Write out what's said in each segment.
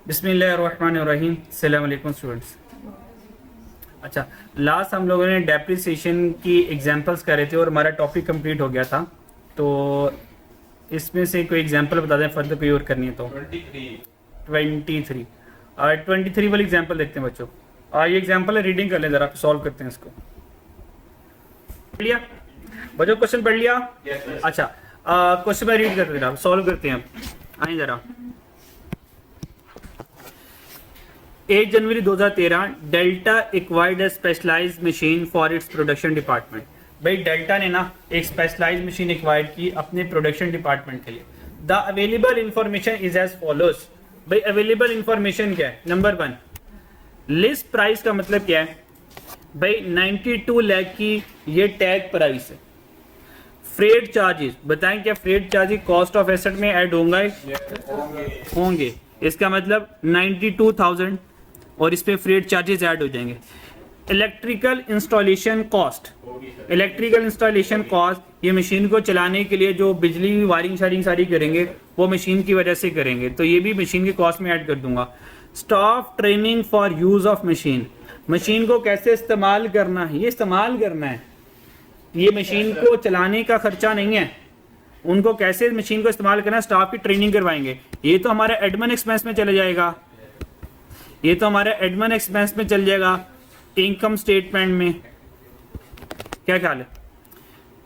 बिस्मिल्लाहिर्रहमानिर्रहीम। अस्सलाम वालेकुम स्टूडेंट्स। अच्छा, लास्ट हम लोगों ने डेप्रिसिएशन की एग्जांपल्स कर रहे थे और हमारा टॉपिक कंप्लीट हो गया था। तो इसमें से कोई एग्जांपल बता दें, फर्दर कोई और करनी है तो। 23 वाली एग्जांपल देखते हैं बच्चों। ये एग्जांपल है, रीडिंग कर लें ज़रा, सॉल्व करते हैं इसको। पढ़ लिया बच्चों? क्वेश्चन पढ़ लिया? अच्छा, क्वेश्चन में रीड करते हैं, सॉल्व करते हैं। आइए ज़रा। 8 January 2013 Delta acquired a specialized machine for its production department. भाई डेल्टा ने ना एक स्पेशलाइज्ड मशीन एक्वायर की अपने प्रोडक्शन डिपार्टमेंट के लिए। The available information is as follows. भाई अवेलेबल इंफॉर्मेशन क्या है? नंबर 1, लिस्ट प्राइस का मतलब क्या है? भाई 92 लाख की ये टैग प्राइस है। फ्रेट चार्जेस बताएं, क्या freight charges cost of asset में ऐड होंगे? इसका मतलब 92,000 और इस पे फ्रेट चार्जेस ऐड हो जाएंगे। Electrical installation cost, electrical installation cost, ये मशीन को चलाने के लिए जो बिजली वायरिंग शारिंग सारी करेंगे वो मशीन की वजह से करेंगे, तो ये भी मशीन के कॉस्ट में ऐड कर दूंगा। Staff training for use of machine, machine को कैसे इस्तेमाल करना है, ये इस्तेमाल करना है, ये मशीन को चलाने का खर्चा नहीं है। उनको कैसे मशीन को इस्तेमाल करना है, स्टाफ की ट्रेनिंग करवाएंगे। ये तो हमारे एडमिन एक्सपेंस में चले जाएगा, ये तो हमारे एडमिन एक्सपेंस में चल जाएगा। इनकम स्टेटमेंट में क्या ख्याल है?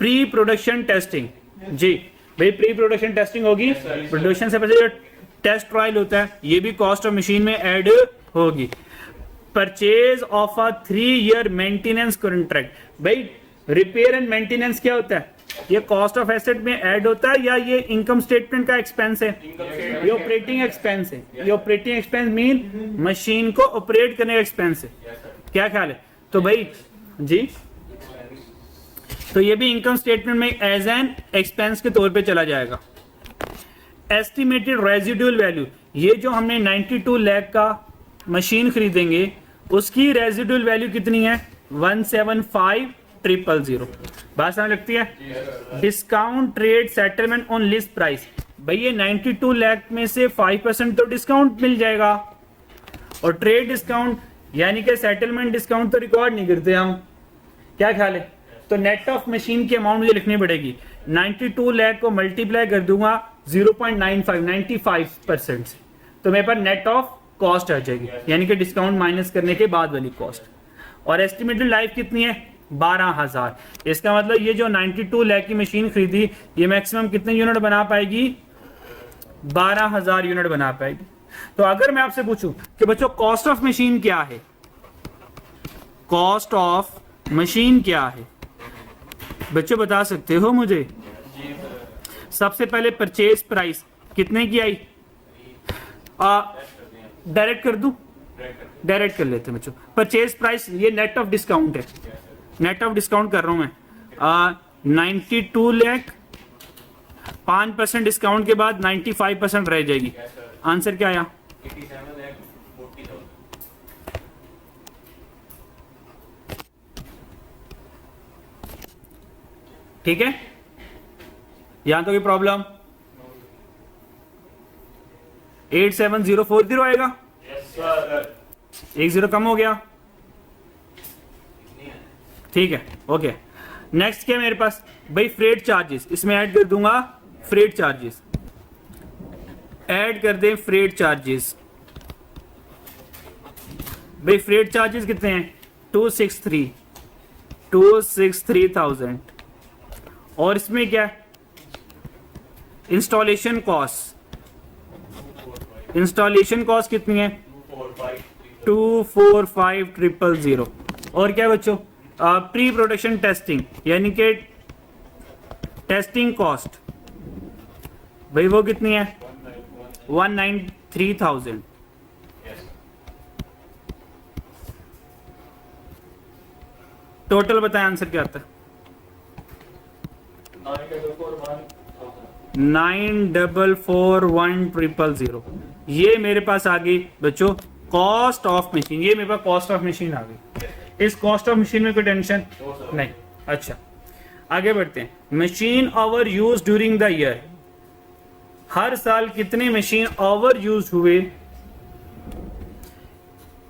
प्री प्रोडक्शन टेस्टिंग, जी भाई प्री प्रोडक्शन टेस्टिंग होगी। प्रोडक्शन से पहले जो टेस्ट ट्रायल होता है ये भी कॉस्ट ऑफ मशीन में ऐड होगी। Purchase of a 3 year maintenance contract, भाई रिपेयर एंड मेंटेनेंस क्या होता है? ये कॉस्ट ऑफ एसेट में ऐड होता है या ये इनकम स्टेटमेंट का एक्सपेंस है? ये ऑपरेटिंग एक्सपेंस है। ये ऑपरेटिंग एक्सपेंस मीन मशीन को ऑपरेट करने का एक्सपेंस है। क्या ख्याल है? तो भाई जी, तो ये भी इनकम स्टेटमेंट में एज एन एक्सपेंस के तौर पे चला जाएगा। एस्टिमेटेड रेजिडुअल वैल्यू, ये जो हमने 92 लाख का मशीन खरीदेंगे उसकी रेजिडुअल वैल्यू कितनी है? 175,000। बात समझ लगती है? Discount trade settlement on list price, भाई ये 92 लाख में से 5% तो डिस्काउंट मिल जाएगा, और ट्रेड डिस्काउंट यानी कि सेटलमेंट डिस्काउंट तो रिकॉर्ड नहीं करते हम। क्या ख्याल है? तो नेट ऑफ मशीन की अमाउंट मुझे लिखनी पड़ेगी। 92 लाख को मल्टीप्लाई कर दूंगा 0.95% से, तो मेरे पास नेट ऑफ कॉस्ट आ जाएगी, यानी कि डिस्काउंट माइनस करने के बाद वाली कॉस्ट। और एस्टिमेटेड लाइफ कितनी है? 12,000। इसका मतलब ये जो 92 लाख की मशीन खरीदी ये मैक्सिमम कितने यूनिट बना पाएगी? 12,000 यूनिट बना पाएगी। तो अगर मैं आपसे पूछूं कि बच्चों कॉस्ट ऑफ मशीन क्या है, कॉस्ट ऑफ मशीन क्या है, बच्चों बता सकते हो मुझे? सबसे पहले परचेज प्राइस कितने की आई? डायरेक्ट कर दूं? डायरेक्ट कर लेते हैं बच्चों। परचेज प्राइस ये नेट ऑफ डिस्काउंट है, नेट ऑफ डिस्काउंट कर रहा हूं मैं। 92 लाख 5% डिस्काउंट के बाद 95% रह जाएगी। आंसर क्या आया? 87,40,000। ठीक है, यहां तो कोई प्रॉब्लम? 87,040 आएगा। एक जीरो कम हो गया, ठीक है, ओके। नेक्स्ट क्या है मेरे पास? भाई फ्रेट चार्जेस, इसमें ऐड कर दूंगा फ्रेट चार्जेस, ऐड कर दें फ्रेट चार्जेस। भाई फ्रेट चार्जेस कितने हैं? 263,000। और इसमें क्या है? इंस्टॉलेशन कॉस्ट, इंस्टॉलेशन कॉस्ट कितनी है? 245,000। और क्या बच्चों? प्री प्रोडक्शन टेस्टिंग यानी कि टेस्टिंग कॉस्ट, भाई वो कितनी है? 193,000। टोटल बताएं आंसर क्या आता है? 944,100। ये मेरे पास आ गई बच्चों कॉस्ट ऑफ मशीन, ये मेरे पास कॉस्ट ऑफ मशीन आ गई। इस कॉस्ट ऑफ मशीन में कोई टेंशन नहीं। अच्छा, आगे बढ़ते हैं। Machine over use during the year, हर साल कितने मशीन ओवर यूज हुए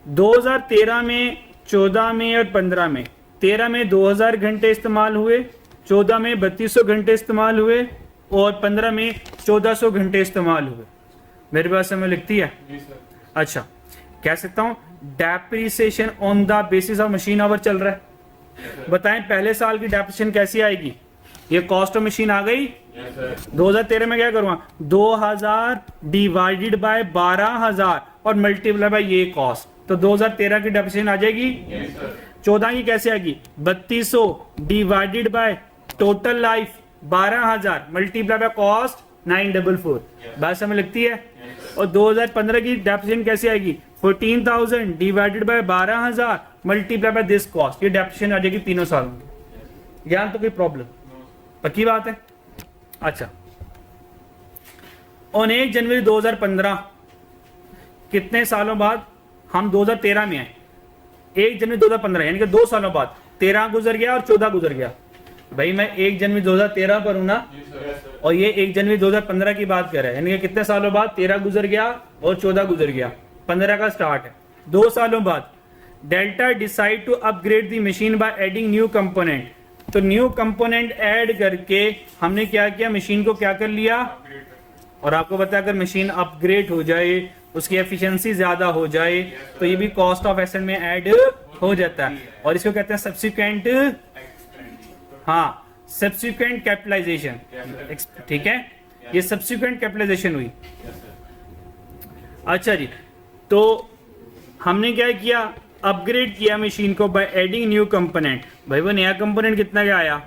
2013 में, 14 में और 15 में, 13 में 2000 घंटे इस्तेमाल हुए, 14 में 3200 घंटे इस्तेमाल हुए और 15 में 1400 घंटे इस्तेमाल हुए। मेरे पास में लिखती है। अच्छा, कह सकता हूं depreciation on the basis of machine our चल रहा है। बताएं पहले साल की डेप्रिसिएशन कैसी आएगी? ये कॉस्ट ऑफ मशीन आ गई। 2013 में क्या करूंगा? 2000 डिवाइडेड बाय 12000 और मल्टीप्लाई बाय ये कॉस्ट, तो 2013 की डेप्रिसिएशन आ जाएगी। 14 की कैसे आएगी? 3200 divided by total life 12000 multiply by cost 944। बात समझ लगती है? और 2015 की डेप्रिसिएशन कैसे आएगी? 14000 divided by 12000 multiply by this cost. ये डेप्रिसिएशन आ जाएगी तीनों सालों की। ज्ञान तो कोई प्रॉब्लम? पक्की बात है। अच्छा, ऑन 1 जनवरी 2015 कितने सालों बाद? हम 2013 में हैं, 1 जनवरी 2015 यानी कि 2 सालों बाद 13 गुजर गया और 14 गुजर गया। भाई मैं 1 जनवरी 2013 पर हूं ना, और ये 1 जनवरी 2015 की बात कर रहा है, यानी कि कितने सालों बाद? 13 गुजर गया और 14 गुजर गया, 15 का स्टार्ट है। 2 सालों बाद Delta decide to upgrade the machine by adding new component. तो न्यू कंपोनेंट ऐड करके हमने क्या किया? मशीन को क्या कर लिया? और आपको पता है अगर मशीन अपग्रेड हो जाए, उसकी एफिशिएंसी ज्यादा हो जाए, तो ये भी कॉस्ट ऑफ एसेट में ऐड हो जाता है, और इसको कहते हैं सब्सिक्वेंट, हाँ, सब्सिक्वेंट कैपिटलाइजेशन। ठीक है, ये सब्सिक्वेंट कैपिटलाइजेशन हुई। अच्छा जी, तो हमने क्या किया? अपग्रेड किया मशीन को बाय एडिंग न्यू कंपोनेंट। भाई वो नया कंपोनेंट कितना क्या आया?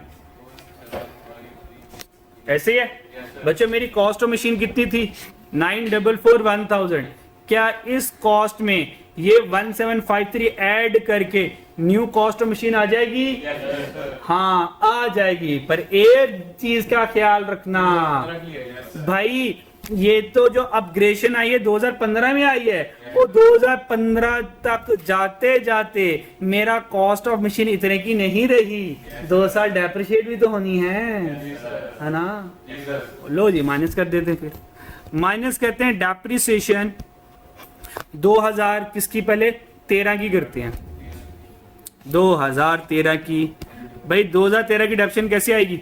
ऐसे ही है बच्चों। मेरी कॉस्ट ऑफ मशीन कितनी थी? 944,1000। क्या इस कॉस्ट में ये 1753 ऐड करके न्यू कॉस्ट ऑफ मशीन आ जाएगी? हाँ आ जाएगी, पर एक चीज का ख्याल रखना भाई, ये तो जो अपग्रेडेशन आई है 2015 में आई है, वो 2015 तक जाते जाते मेरा कॉस्ट ऑफ मशीन इतने की नहीं रही। 2 साल डेप्रिशिएट भी तो होनी है ना? लो जी, माइनस कर देते हैं। फिर माइनस करते हैं डेप्रिसिएशन 2000 किसकी? पहले 13 की करते हैं, 2013 की। भाई 2013 की डेप्रिसिएशन कैसी आएगी?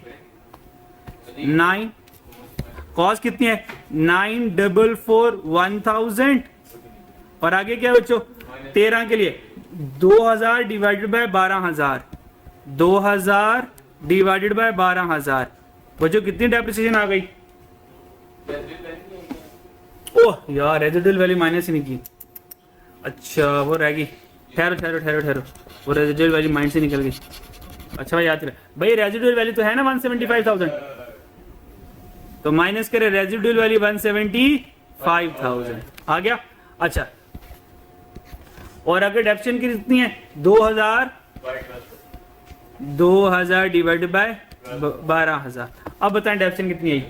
9, कॉस्ट कितनी है? 944,1000, और आगे क्या बच्चों? 13 के लिए 2000 डिवाइडेड बाय 12000, 2000 डिवाइडेड बाय 12000। बच्चों कितनी डेप्रिसिएशन आ गई? ओह यार, रेजिडुअल वैल्यू माइनस ही नहीं की। अच्छा वो रह गई। ठहरो ठहरो ठहरो ठहरो, वो रेजिडुअल वैल्यू माइंड से निकल गई। अच्छा भाई याद रहे भाई, रेजिडुअल वैल्यू तो है ना 175,000, तो माइनस करें रेजिडुअल वैल्यू 175,000 आ गया। अच्छा, और अगर डेप्रिसिएशन की कितनी है? 2000 डिवाइडेड बाय 12000। अब बताएं डेप्रिसिएशन कितनी आई?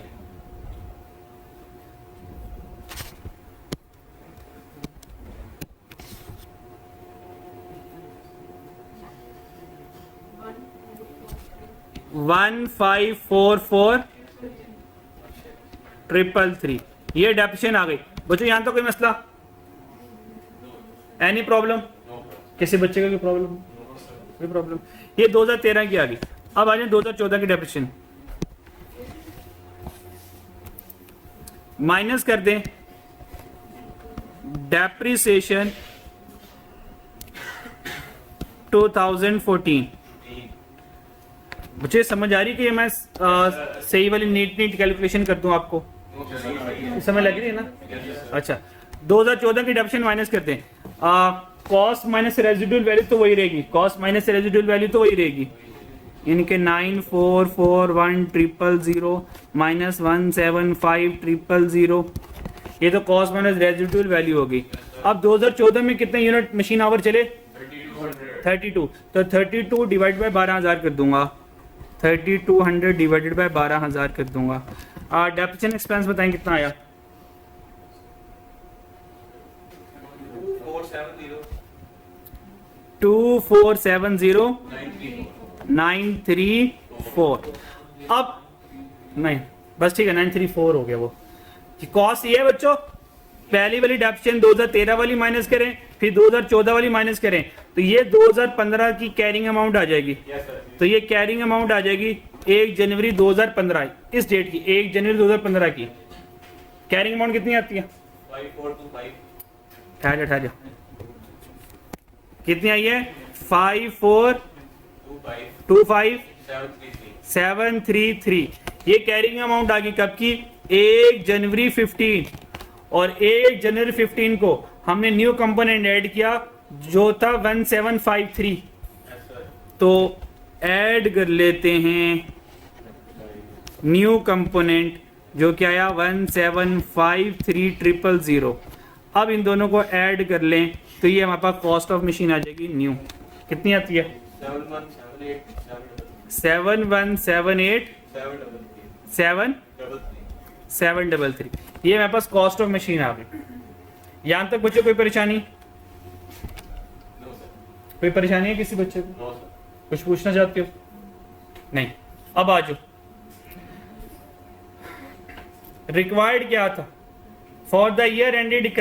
$1,544,333। ये डेप्रिसिएशन आ गई बच्चों। यहां तो कोई मसला? Any problem? किसी बच्चे का कोई प्रॉब्लम? कोई प्रॉब्लम? ये 2013 की आ गई। अब आ जाए 2014 की डेप्रिसिएशन। माइनस कर दें डेप्रिसिएशन 2014। मुझे समझ आ रही कि मैं सही वाली नीट कैलकुलेशन कर दूं आपको? समझ लग रही है ना? अच्छा, 2014 की डेप्रिसिएशन माइनस करते हैं। कॉस्ट माइनस रेजिडुअल वैल्यू तो वही रहेगी, कॉस्ट माइनस रेजिडुअल वैल्यू तो वही रहेगी, यानी कि 9441000 माइनस 175,000। ये तो कॉस्ट माइनस रेजिडुअल वैल्यू होगी। अब 2014 में कितने यूनिट मशीन आवर चले? 32। तो 32 डिवाइड बाय 12000 कर दूंगा, 3200 डिवाइडेड बाय 12000 कर दूंगा। डेप्रिसिएशन एक्सपेंस बताएं कितना आया? 2470,934। अब नहीं बस ठीक है, 934 हो गया। वो कॉस्ट ये है बच्चों, पहली वाली डेप्रिसिएशन 2013 वाली माइनस करें, फिर 2014 वाली माइनस करें तो ये 2015 की कैरिंग अमाउंट आ जाएगी। Yes sir. तो ये कैरिंग अमाउंट आ जाएगी 1 जनवरी 2015 इस डेट की, 1 जनवरी 2015 की कैरिंग अमाउंट कितनी आती है? 5425 ठहर कितनी आई है? 5425 733। ये कैरिंग अमाउंट आ गई कब की? 1 जनवरी 15। और 1 जनवरी 15 को हमने न्यू कंपोनेंट ऐड किया जो था 1753। Yes sir. तो ऐड कर लेते हैं न्यू कंपोनेंट जो क्या आया 1753000। अब इन दोनों को ऐड कर लें तो ये हमारे पास कॉस्ट ऑफ मशीन आ जाएगी न्यू। कितनी आती है? 7178 733। ये मेरे पास कॉस्ट ऑफ मशीन आ गई। यहां तक बच्चों कोई परेशानी? No sir. कोई परेशानी है किसी बच्चे को? No sir. कुछ पूछना चाहते हो? नहीं। अब आ जाओ, रिक्वायर्ड क्या था for the year ended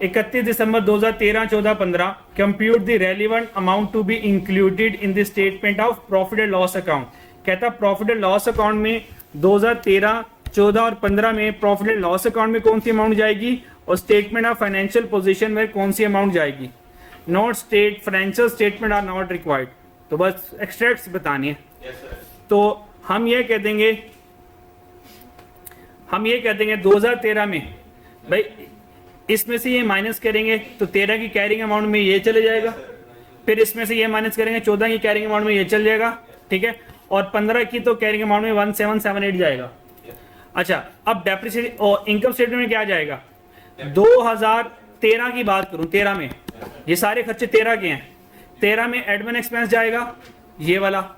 31 December 2013, 14, 15 compute the relevant amount to be included in the statement of profit and loss account. कहता प्रॉफिट एंड लॉस अकाउंट में 2013, 14 और 15 में प्रॉफिट एंड लॉस अकाउंट में कौन सी अमाउंट जाएगी और स्टेटमेंट ऑफ फाइनेंशियल पोजीशन में कौन सी अमाउंट जाएगी। Not state financial statement are not required. तो बस एक्सट्रैक्ट्स बतानी है। Yes sir. तो हम ये कह देंगे 2013 में भाई इसमें से ये माइनस करेंगे तो 13 की कैरिंग अमाउंट में ये चले जाएगा, फिर इसमें से ये माइनस करेंगे 14 की कैरिंग अमाउंट में ये चल जाएगा, ठीक है, और 15 की तो कैरिंग अमाउंट में 1778 जाएगा। अच्छा, अब डेप्रिसिएशन और इनकम स्टेटमेंट में क्या जाएगा? 2013 की बात करूं, 13 में ये सारे खर्चे 13 के हैं। 13 में एडमिन एक्सपेंस जाएगा, ये वाला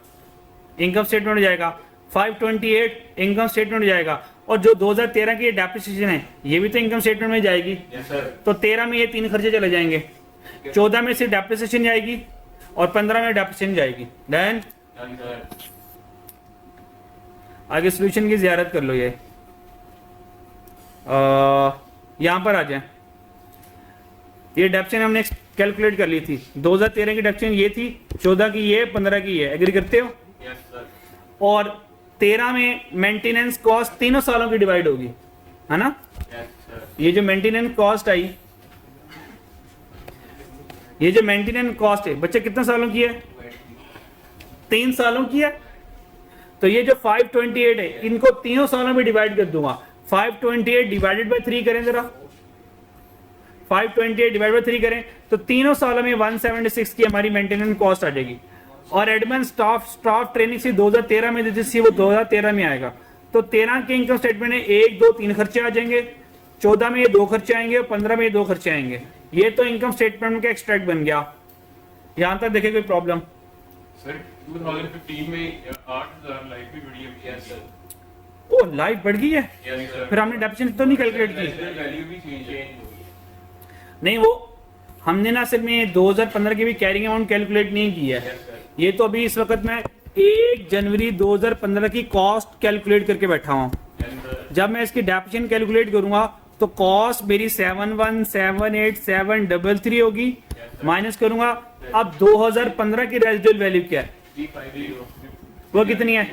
इनकम स्टेटमेंट में जाएगा। 528 इनकम स्टेटमेंट में जाएगा, और जो 2013 की डेप्रिसिएशन है ये भी तो इनकम स्टेटमेंट में जाएगी। Yes sir. तो 13 में ये 3 खर्चे चले जाएंगे, 14 में सिर्फ डेप्रिसिएशन जाएगी और 15 में डेप्रिसिएशन जाएगी। Then done sir. आगे सोल्यूशन की ज़ियारत कर लो। ये यहां पर आ जाए। ये डेप्रिसिएशन हमने कैलकुलेट कर ली थी। 2013 की डेप्रिसिएशन ये थी, 14 की ये, 15 की ये। एग्री करते हो? Yes sir. और 13 में मेंटेनेंस कॉस्ट तीनों सालों की डिवाइड होगी, है ना। Yes sir. ये जो मेंटेनेंस कॉस्ट आई, ये जो मेंटेनेंस कॉस्ट है बच्चे कितने सालों की है? 3 सालों की है। तो ये जो 528 है इनको तीनों सालों में डिवाइड कर दूंगा। 528 डिवाइडेड बाय 3 करें जरा, 528 डिवाइड बाय 3 करें तो तीनों सालों में 176 की हमारी मेंटेनेंस कॉस्ट आ जाएगी। और एडमिन स्टाफ ट्रेनिंग से 2013 में देती थी, वो 2013 में आएगा। तो 13 के इनकम स्टेटमेंट में 1, 2, 3 खर्चे आ जाएंगे, 14 में ये 2 खर्चे आएंगे और 15 में ये 2 खर्चे आएंगे। ये तो इनकम स्टेटमेंट का एक्सट्रैक्ट बन गया। यहां तक देखे कोई प्रॉब्लम? सर 2015 में 8000 लाइफ भी बढ़ी है। Yes sir. ओ लाइफ बढ़ गई है, यस सर। फिर हमने डेप्रिसिएशन तो नहीं कैलकुलेट की? वैल्यू भी चेंज हुई है। नहीं, वो हमने ना सिर्फ में 2015 की भी कैरिंग अमाउंट कैलकुलेट नहीं की है। Yes sir. ये तो अभी इस वक्त मैं 1 जनवरी 2015 की कॉस्ट कैलकुलेट करके बैठा हूँ। Yes sir. जब मैं इसकी डेप्रिसिएशन कैलकुलेट करूंगा तो कॉस्ट मेरी 7178733 होगी, माइनस करूंगा। अब 2015 की रेजिडुअल वैल्यू क्या है? 350। वो कितनी है?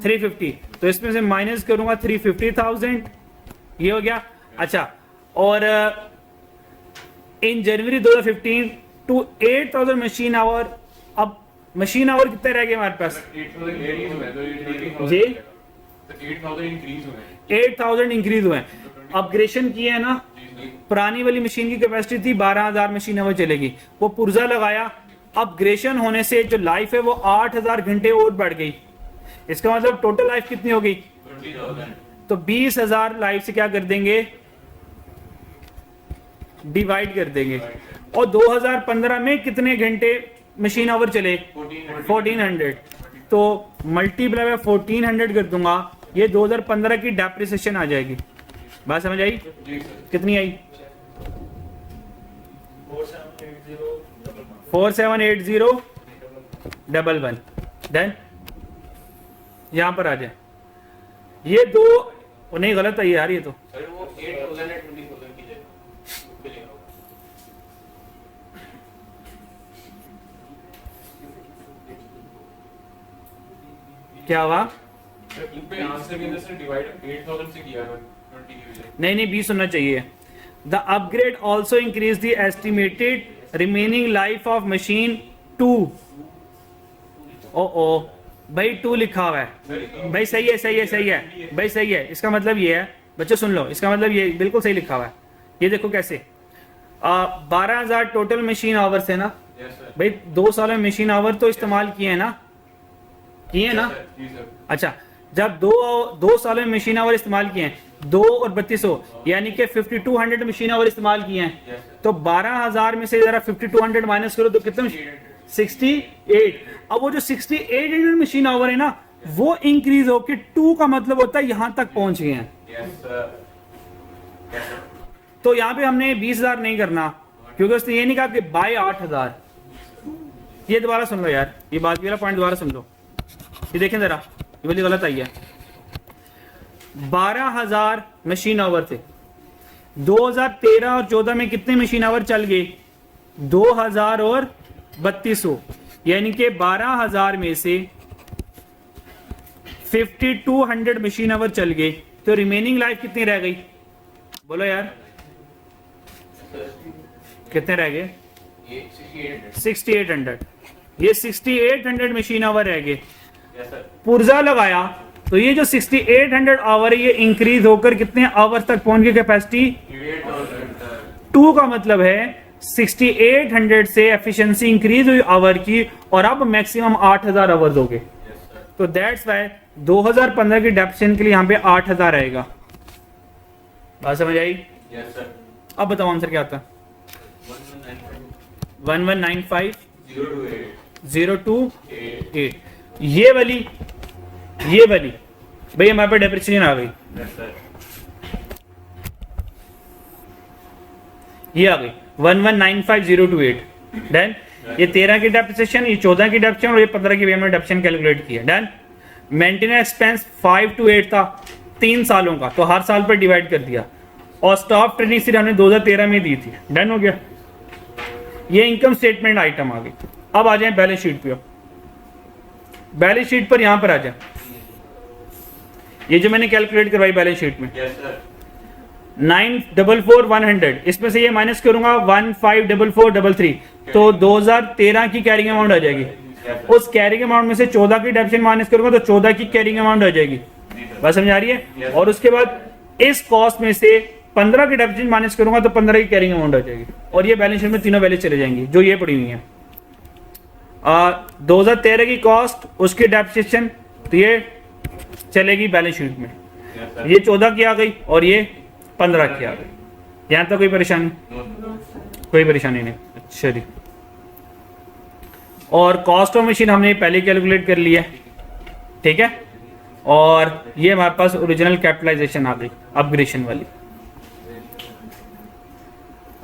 350। तो इसमें से माइनस करूंगा 350,000, ये हो गया। अच्छा, और इन जनवरी 2015 टू 8000 मशीन आवर। अब मशीन आवर कितने रह गए हमारे पास? 8000 इंक्रीज हुए तो 80,000 जी? तो 8000 इंक्रीज हुए। 8000 इंक्रीज हुए। अपग्रेडेशन किए है ना। पुरानी वाली मशीन की कैपेसिटी थी 12000 मशीन आवर चलेगी, वो पुर्जा लगाया। अपग्रेडेशन होने से जो लाइफ है वो 8000 घंटे और बढ़ गई। इसका मतलब टोटल लाइफ कितनी हो गई? 20,000। तो 20000 लाइफ से क्या कर देंगे? डिवाइड कर देंगे। और 2015 में कितने घंटे मशीन आवर चले? 1400। तो मल्टीप्लाई बाय 1400 कर दूंगा, ये 2015 की डेप्रिसिएशन आ जाएगी। बात समझ आई? जी सर। कितनी आई? 478011। डन। यहां पर आ जाए। ये दो नहीं, गलत है यार, ये तो सर वो 8,000 और 20,000 की जगह मिलेगा। क्या हुआ? इन पे आंसर के अंदर से डिवाइड 8000 से किया था 20 की बजाय। नहीं 20 होना चाहिए। The upgrade also increase the estimated remaining life of machine 2। ओ भाई 2 लिखा हुआ है भाई, सही है सही है सही है भाई, सही है। इसका मतलब ये है बच्चों, सुन लो, इसका मतलब ये बिल्कुल सही लिखा हुआ है। ये देखो कैसे 12,000 टोटल मशीन आवर्स है ना यस सर। भाई, 2 साल में मशीन आवर तो इस्तेमाल किए हैं ना, किए हैं ना। जी सर। अच्छा, जब दो सालों में मशीन आवर इस्तेमाल किए हैं, 2 और 3200 यानी कि 5200 मशीन आवर इस्तेमाल किए हैं, यस सर। तो 12,000 में से जरा 5200 माइनस करो तो कितने? 68। अब वो जो 6800 मशीन आवर है ना, वो इंक्रीज होके 2 का मतलब होता है यहां तक पहुंच गए हैं। Yes sir. Yes sir. तो यहाँ पे हमने 20,000 नहीं करना, क्योंकि उसने ये नहीं कहा कि बाय 8,000। ये दोबारा सुन लो यार, ये बाकी वाला पॉइंट दोबारा सुन लो, ये देखें जरा, ये वाली गलत आई है। 12,000 मशीन आवर थे, 2013 और 14 में कितने मशीन आवर चल गए? 2,000 और 3200, यानी कि 12,000 में से 5200 मशीन आवर चल गए, तो रिमेनिंग लाइफ कितनी रह गई? बोलो यार, कितने रह गए? ये 6800। 6800। ये 6800 मशीन आवर रह गए। Yes sir. पुर्जा लगाया तो ये जो 6800 आवर है, ये इंक्रीज होकर कितने आवर तक पहुंच गई कैपेसिटी? 8000 2 का मतलब है 6800 से एफिशिएंसी इंक्रीज हुई आवर की, और अब मैक्सिमम 8000 आवर दोगे। Yes sir. तो दैट्स वाई 2015 की डेप्शन के लिए यहाँ पे 8000 आएगा। बात समझ आई? Yes sir. अब बताओ आंसर क्या आता? 1195 028। ये वाली भाई हमारे पे डेप्रिसिएशन आ गई, यस सर। ये आ गई 1195028। डन। ये 13 की डेप्रिसिएशन, ये 14 की डेप्रिसिएशन, और ये 15 की हमने डेप्रिसिएशन कैलकुलेट किया। डन। मेंटेनेंस एक्सपेंस 5 to 8 था, 3 सालों का, तो हर साल पर डिवाइड कर दिया, और स्टाफ ट्रेनिंग सिर्फ हमने 2013 में दी थी। डन हो गया। ये इनकम स्टेटमेंट आइटम आ गई। अब आ जाए बैलेंस शीट पे। बैलेंस शीट पर यहां पर आ जाए, ये जो मैंने कैलकुलेट करवाई बैलेंस शीट में, यस सर। 944,100, इसमें से ये माइनस करूंगा 154433, तो 2013 की कैरिंग अमाउंट आ जाएगी। उस कैरिंग अमाउंट में से 14 की डेप्शन माइनस करूंगा तो 14 की कैरिंग अमाउंट आ जाएगी। बात समझ आ रही है? और उसके बाद इस कॉस्ट में से 15 की डेप्शन माइनस करूंगा तो 15 की कैरिंग अमाउंट आ जाएगी, और ये बैलेंस शीट में तीनों वैल्यू चले जाएंगी जो ये पड़ी हुई है। 2013 की कॉस्ट, उसकी डेप्शन, तो ये चलेगी बैलेंस शीट में। Yes sir. ये 14 की आ गई और ये 15 की आ गई। यहां तक कोई परेशानी? कोई परेशानी नहीं। अच्छा जी। और कॉस्ट ऑफ मशीन हमने पहले कैलकुलेट कर लिया है, ठीक है। और ये हमारे पास ओरिजिनल कैपिटलाइजेशन आ गई अपग्रेडेशन वाली।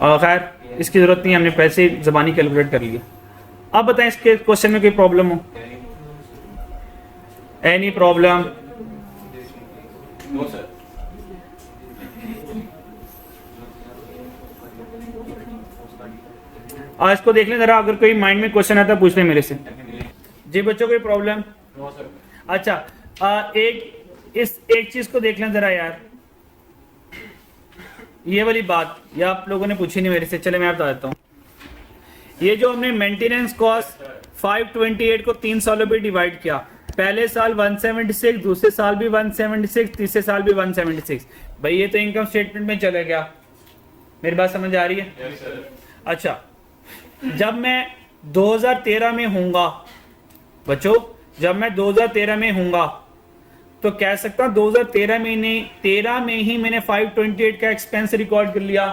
और खैर इसकी जरूरत नहीं, हमने पैसे जबानी कैलकुलेट कर लिया। अब बताएं इसके क्वेश्चन में कोई प्रॉब्लम हो? Any problem? No sir. आज इसको देख लें जरा, अगर कोई माइंड में क्वेश्चन आता है पूछ लें मेरे से। जी बच्चों, कोई प्रॉब्लम? No sir. अच्छा, एक चीज को देख लें जरा यार, ये वाली बात ये आप लोगों ने पूछी नहीं मेरे से, चले मैं बता देता हूँ। ये जो हमने मेंटेनेंस कॉस्ट 528 को 3 सालों पे डिवाइड किया, पहले साल 176, दूसरे साल भी 176, तीसरे साल भी 176, भाई ये तो इनकम स्टेटमेंट में चले गया। मेरी बात समझ आ रही है? Yes sir. अच्छा, जब मैं 2013 में हूंगा बच्चों, जब मैं 2013 में हूंगा तो कह सकता हूं 2013 में ही मैंने 528 का एक्सपेंस रिकॉर्ड कर लिया,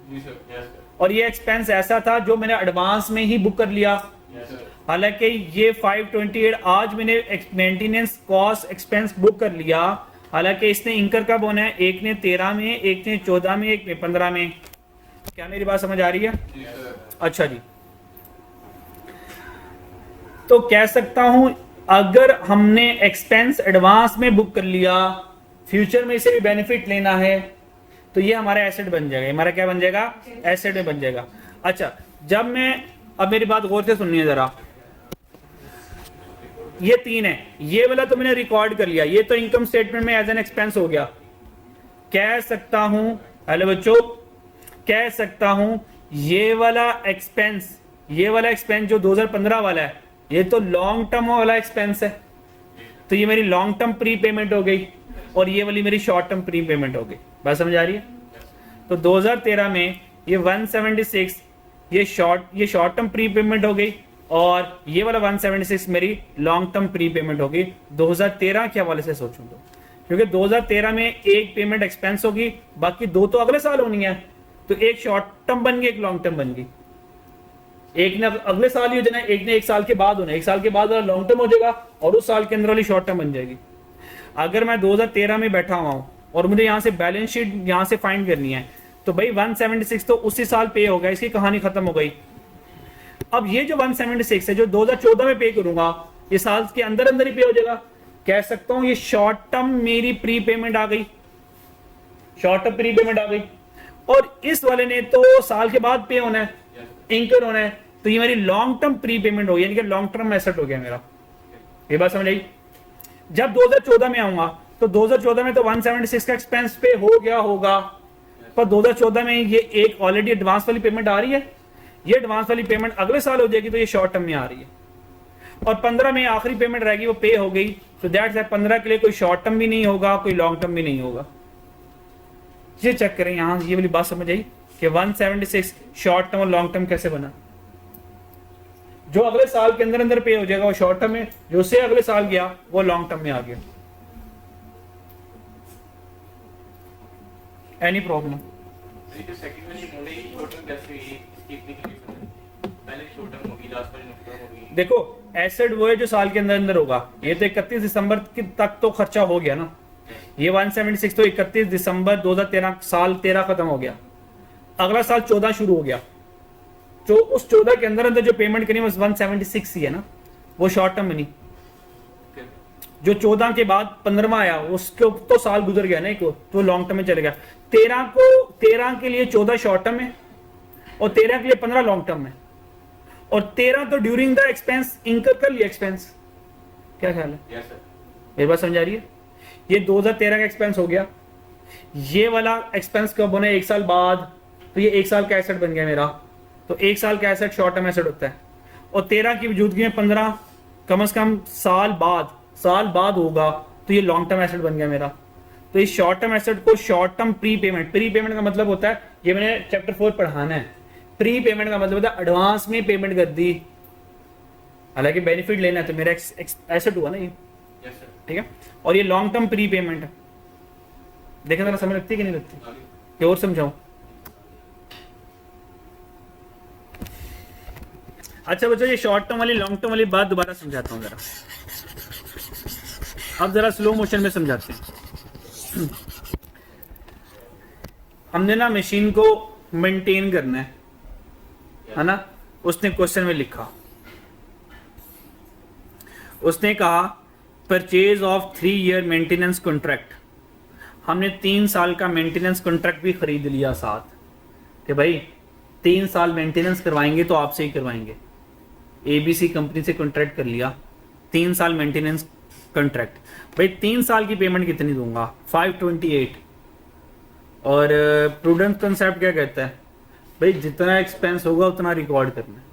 जी सर। Yes sir. और ये एक्सपेंस ऐसा था जो मैंने एडवांस में ही बुक कर लिया। Yes sir. हालांकि ये 528 आज मैंने मेंटेनेंस कॉस्ट एक्सपेंस बुक कर लिया, हालांकि इसने इंकर कब होना है? एक ने 13 में, एक ने 14 में, एक ने 15 में। क्या मेरी बात समझ आ रही है? जी सर। अच्छा जी। तो कह सकता हूं अगर हमने एक्सपेंस एडवांस में बुक कर लिया, फ्यूचर में इसे भी बेनिफिट लेना है, तो ये हमारा एसेट बन जाएगा। हमारा क्या बन जाएगा? एसेट में बन जाएगा। अच्छा, जब मैं, अब मेरी बात गौर से सुनिए जरा, ये 3 है, ये वाला तो मैंने रिकॉर्ड कर लिया, ये तो इनकम स्टेटमेंट में एज एन एक्सपेंस हो गया। कह सकता हूं, हेलो बच्चों, कह सकता हूं ये वाला एक्सपेंस जो 2015 वाला है, ये तो लॉन्ग टर्म वाला एक्सपेंस है, तो ये मेरी लॉन्ग टर्म प्री पेमेंट हो गई और ये वाली मेरी शॉर्ट टर्म प्री पेमेंट हो गई। बात समझ आ रही है? तो 2013 में ये 176 ये शॉर्ट टर्म प्री पेमेंट हो गई और ये वाला 176 मेरी लॉन्ग टर्म प्री पेमेंट होगी 2013 के हवाले से सोचूं तो, क्योंकि 2013 में एक पेमेंट एक्सपेंस होगी, बाकी 2 तो अगले साल होनी है, तो एक शॉर्ट टर्म बन गई, एक लॉन्ग टर्म बन गई। एक ने अगले साल ही हो जाना, एक ने 1 साल के बाद होना, 1 साल के बाद वाला लॉन्ग टर्म हो जाएगा और उस साल के अंदर वाली शॉर्ट टर्म बन जाएगी। अगर मैं 2013 में बैठा हुआ हूं और मुझे यहाँ से बैलेंस शीट यहाँ से फाइंड करनी है, तो भाई 176 तो उसी साल पे हो गया, इसकी कहानी खत्म हो गई। अब ये जो 176 है जो 2014 में पे करूंगा, ये साल के अंदर अंदर ही पे हो जाएगा। कह सकता हूं ये शॉर्ट टर्म मेरी प्री पेमेंट आ गई, शॉर्ट टर्म प्री पेमेंट आ गई, और इस वाले ने तो साल के बाद पे होना है, इंकर होना है, तो ये मेरी लॉन्ग टर्म प्री पेमेंट हो गई, यानी कि लॉन्ग टर्म एसेट हो गया मेरा। ये बात समझ आई? जब 2014 में आऊंगा तो 2014 में तो 176 का एक्सपेंस पे हो गया होगा, पर 2014 में ये एक ऑलरेडी एडवांस वाली पेमेंट आ रही है, ये एडवांस वाली पेमेंट अगले साल हो जाएगी, तो ये शॉर्ट टर्म में आ रही है, और 15 में आखिरी पेमेंट रहेगी, वो पे हो गई, तो दैट्स 15 के लिए कोई शॉर्ट टर्म भी नहीं होगा, कोई लॉन्ग टर्म भी नहीं होगा। ये चेक करें, यहां ये वाली बात समझ आई कि 176 शॉर्ट टर्म और लॉन्ग टर्म कैसे बना। जो अगले साल के अंदर अंदर पे हो जाएगा वो शॉर्ट टर्म में, जो उससे अगले साल गया वो लॉन्ग टर्म में आ गया। Any problem? जो सेकंड वाली मोड़े ही शॉर्ट टर्म कैसे हुई, इसकी इतनी कंफ्यूजन है। पहले शॉर्ट टर्म होगी, लास्ट वाली लॉन्ग टर्म होगी। देखो एसेट वो है जो साल के अंदर अंदर होगा, ये तो 31 दिसंबर तक तो खर्चा हो गया ना, ये 176 तो 31 दिसंबर 2013 साल 13 खत्म हो गया, अगला साल 14 शुरू हो गया, तो उस 14 के अंदर अंदर जो पेमेंट करनी है 176 ही है ना, वो शॉर्ट टर्म नहीं। जो 14 के बाद 15वां आया उसके तो साल गुजर गया ना एक, तो लॉन्ग टर्म में चले गया। 13 के लिए 14 शॉर्ट टर्म है और 13 के लिए 15 लॉन्ग टर्म है, और 13 तो ड्यूरिंग द एक्सपेंस इंकर कर लिया एक्सपेंस। क्या ख्याल है? Yes sir. मेरी बात समझ आ रही है? ये 2013 का एक्सपेंस हो गया, ये वाला एक्सपेंस कब होना है? 1 साल बाद, तो ये 1 साल का एसेट बन गया मेरा, तो 1 साल का एसेट शॉर्ट टर्म एसेट होता है, और 13 की मौजूदगी में 15 कम से कम साल बाद होगा, तो ये लॉन्ग टर्म एसेट बन गया मेरा। तो इस शॉर्ट टर्म एसेट को शॉर्ट टर्म प्री पेमेंट का मतलब होता है, ये मैंने चैप्टर 4 पढ़ाना है, प्री पेमेंट का मतलब होता है एडवांस में पेमेंट कर दी, हालांकि बेनिफिट लेना है, तो मेरा एसेट हुआ ना ये, यस सर। ठीक है। और ये लॉन्ग टर्म प्री पेमेंट है, देखें जरा समझ लगती है कि नहीं लगती, क्या और समझाऊं? अच्छा बच्चों, ये शॉर्ट टर्म वाली लॉन्ग टर्म वाली बात दोबारा समझाता हूँ जरा, अब जरा स्लो मोशन में समझाते हैं। हमने ना मशीन को मेंटेन करना है ना, उसने क्वेश्चन में लिखा, उसने कहा purchase of 3 year maintenance contract. हमने 3 साल का मेंटेनेंस कॉन्ट्रैक्ट भी खरीद लिया साथ, कि भाई 3 साल मेंटेनेंस करवाएंगे तो आपसे ही करवाएंगे, ABC कंपनी से कॉन्ट्रैक्ट कर लिया, 3 साल मेंटेनेंस कॉन्ट्रैक्ट। भाई 3 साल की पेमेंट कितनी दूंगा? 528। और प्रूडेंस कंसेप्ट क्या कहता है? भाई जितना एक्सपेंस होगा उतना रिकॉर्ड करना है,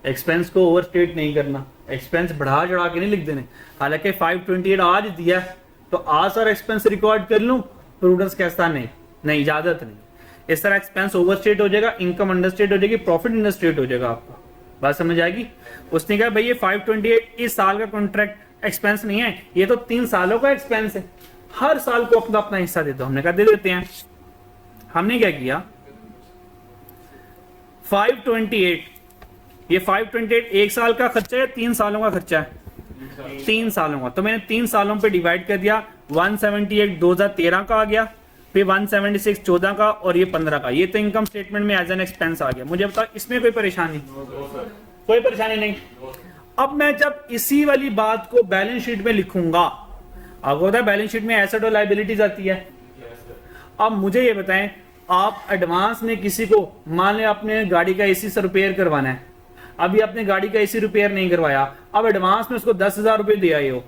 एक्सपेंस को ओवरस्टेट नहीं करना, एक्सपेंस बढ़ा चढ़ा के नहीं लिख देने। हालांकि 528 आज दिया है तो आज सारा एक्सपेंस रिकॉर्ड कर लूं, प्रूडेंस कहता नहीं, इजाजत नहीं। इस तरह एक्सपेंस ओवरस्टेट हो जाएगा, इनकम अंडरस्टेट हो जाएगी, प्रॉफिट अंडरस्टेट हो जाएगा। आपका बात समझ आएगी? उसने कहा भाई ये 528 इस साल का कॉन्ट्रैक्ट एक्सपेंस नहीं है, ये तो 3 सालों का एक्सपेंस है, हर साल को अपना अपना हिस्सा दे दो। हमने कहा दे देते हैं। हमने क्या किया, 528, ये 528 1 साल का खर्चा है, 3 सालों का खर्चा है? 3 सालों का। तो मैंने 3 सालों पे डिवाइड कर दिया, 178 2013 का आ गया, फिर 176 14 का, और ये 15 का। ये तो इनकम स्टेटमेंट में एज एन एक्सपेंस आ गया। मुझे बताओ इसमें कोई परेशानी? कोई परेशानी नहीं। अब मैं जब इसी वाली बात को बैलेंस शीट में लिखूंगा, आपको पता है बैलेंस शीट में एसेट और लायबिलिटीज आती है। अब मुझे ये बताएं, आप एडवांस में किसी को, मान लें आपने गाड़ी का AC से रिपेयर करवाना है, अभी आपने गाड़ी का एसी रिपेयर नहीं करवाया, अब एडवांस में उसको 10,000 रुपए दे आए हो,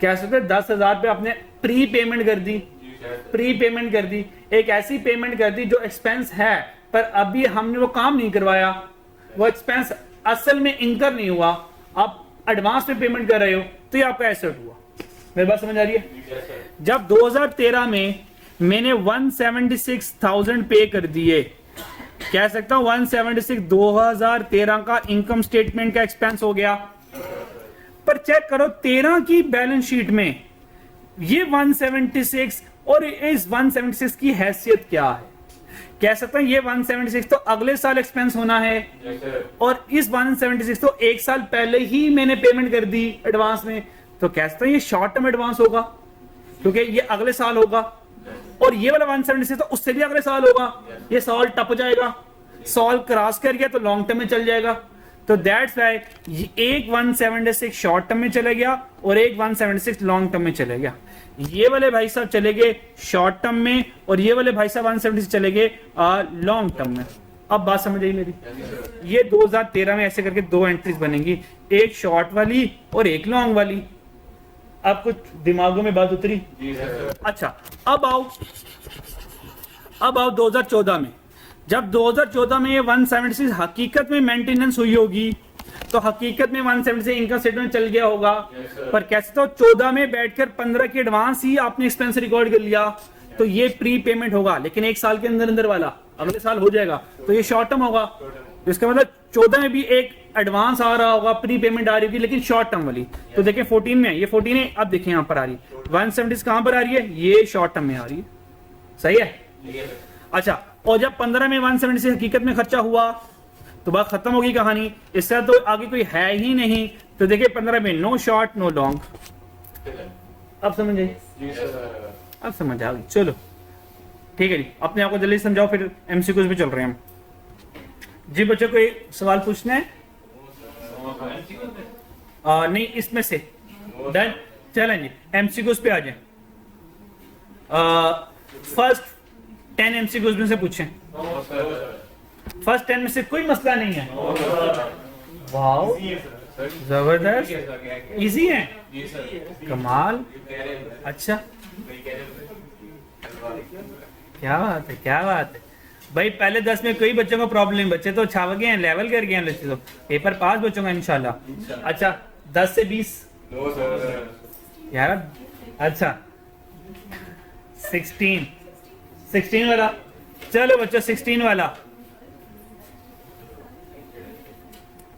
कह सकते 10,000 पे आपने प्री पेमेंट कर दी, प्री पेमेंट कर दी, एक ऐसी पेमेंट कर दी जो एक्सपेंस है पर अभी हमने वो काम नहीं करवाया, वो एक्सपेंस असल में इनकर नहीं हुआ, आप एडवांस में पेमेंट कर रहे हो, तो ये आपका एसेट हुआ। मेरी बात समझ आ रही है? जब 2013 में मैंने 176,000 पे कर दिए, कह सकता हूं 176 2013 का इनकम स्टेटमेंट का एक्सपेंस हो गया। पर चेक करो 13 की बैलेंस शीट में ये 176 और इस 176 की हैसियत क्या है? कह सकते हैं ये 176 तो अगले साल एक्सपेंस होना है और इस 176 तो एक साल पहले ही मैंने पेमेंट कर दी एडवांस में, तो कह सकते हैं ये शॉर्ट टर्म एडवांस होगा क्योंकि ये अगले साल होगा, और ये वाला 176 तो उससे भी अगले साल होगा, ये साल टप जाएगा, साल क्रॉस कर गया तो लॉन्ग टर्म में चल जाएगा। तो दैट्स व्हाई एक 176 शॉर्ट टर्म में चले गया और एक 176 लॉन्ग टर्म में चले गया। ये वाले भाई साहब चले गए शॉर्ट टर्म में और ये वाले भाई साहब 176 चले गए लॉन्ग टर्म में। अब बात समझ आई मेरी? ये 2013 में ऐसे करके दो एंट्रीज बनेंगी, एक शॉर्ट वाली और एक लॉन्ग वाली। अब कुछ दिमागों में बात उतरी? अच्छा, अब आओ 2014 में, जब 2014 में ये 176 हकीकत में मेंटेनेंस हुई होगी तो हकीकत में 176 इनकम स्टेटमेंट चल गया होगा, पर कैसे तो 14 में बैठकर 15 की एडवांस ही आपने एक्सपेंस रिकॉर्ड कर लिया, तो ये प्री पेमेंट होगा, लेकिन एक साल के अंदर अंदर वाला अगले साल हो जाएगा, तो ये शॉर्ट टर्म होगा। तो इसका मतलब 14 में भी एक एडवांस आ रहा होगा, प्री पेमेंट आ रही होगी, लेकिन शॉर्ट टर्म वाली। तो देखें 14 में, ये 14 है, अब देखें यहाँ पर आ रही है 176 कहां पर आ रही है? ये शॉर्ट टर्म में आ रही है, सही है? अच्छा, और जब 15 में 176 हकीकत में खर्चा हुआ तो बात खत्म होगी कहानी, इससे तो आगे कोई है ही नहीं। तो देखिए 15 में नो शॉर्ट नो लॉन्ग। अब समझ आई? अब समझ आ गई, चलो ठीक है जी। अपने आप को जल्दी समझाओ, फिर एमसीक्यूज पे चल रहे हैं हम जी। बच्चों को एक सवाल पूछना है? नहीं, इसमें से डन। चलें जी, एमसीक्यूज पे आ जाए। फर्स्ट 10 एमसीक्यूज में से पूछें। फर्स्ट 10 में से कोई मसला नहीं है। वाओ, जबरदस्त, इजी है, कमाल। अच्छा, क्या बात है, क्या बात है भाई। पहले 10 में कोई बच्चों को प्रॉब्लम नहीं, बच्चे तो छाव गए हैं, लेवल कर गए हैं, बच्चे तो पेपर पास बच्चों का इंशाल्लाह। अच्छा, 10 से 20 यार। अच्छा, 16 वाला, चलो बच्चों 16 वाला,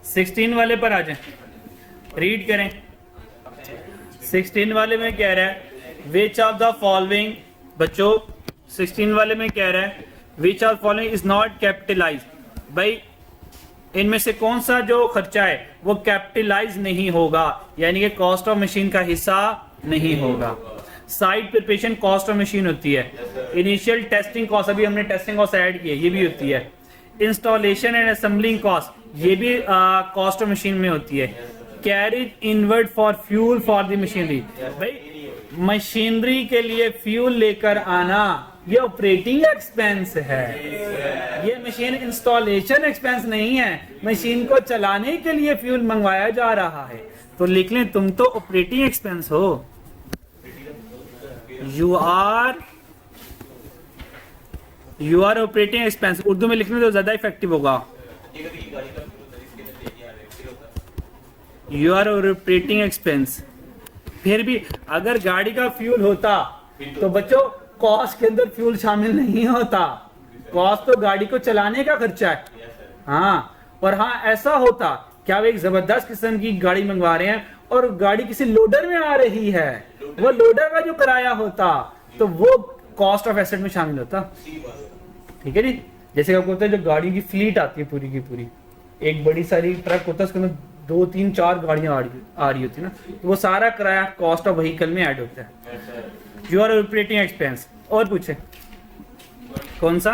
16 वाले पर आ जाए, रीड करें। 16 वाले में कह रहा है विच ऑफ द फॉलोइंग, बच्चों 16 वाले में कह रहा है which of following is not capitalize. भाई इनमें से कौन सा जो खर्चा है वो कैपिटलाइज नहीं होगा, यानी कि कॉस्ट ऑफ मशीन का हिस्सा नहीं होगा। Site preparation cost of machine होती है। इनिशियल टेस्टिंग कॉस्ट, अभी हमने टेस्टिंग कॉस्ट ऐड की है, ये भी होती है। इंस्टॉलेशन एंड असेंबलिंग कॉस्ट, ये भी कॉस्ट ऑफ मशीन में होती है। Carriage inward for fuel for the machinery, भाई मशीनरी के लिए फ्यूल लेकर आना ये ऑपरेटिंग एक्सपेंस है, ये मशीन इंस्टॉलेशन एक्सपेंस नहीं है। मशीन को चलाने के लिए फ्यूल मंगवाया जा रहा है, तो लिख लें तुम तो ऑपरेटिंग एक्सपेंस हो। You are operating expense, Urdu में लिखने तो ज्यादा इफेक्टिव होगा। You are operating expense. फिर भी अगर गाड़ी का फ्यूल होता तो बच्चों कॉस्ट के अंदर फ्यूल शामिल नहीं होता, कॉस्ट तो गाड़ी को चलाने का खर्चा है। हाँ, और हाँ ऐसा होता क्या वो एक जबरदस्त किस्म की गाड़ी मंगवा रहे हैं और गाड़ी किसी लोडर में आ रही है, वो लोडर का जो किराया होता तो वो कॉस्ट ऑफ एसेट में शामिल होता। ठीक है जी। जैसे आपको होता है जो गाड़ी की फ्लीट आती है पूरी की पूरी, एक बड़ी सारी ट्रक होता है, उसके अंदर 2, 3, 4 गाड़ियां आ रही होती है ना, तो वो सारा किराया कॉस्ट ऑफ व्हीकल में ऐड होता है। You are operating expense. और पूछे कौन सा?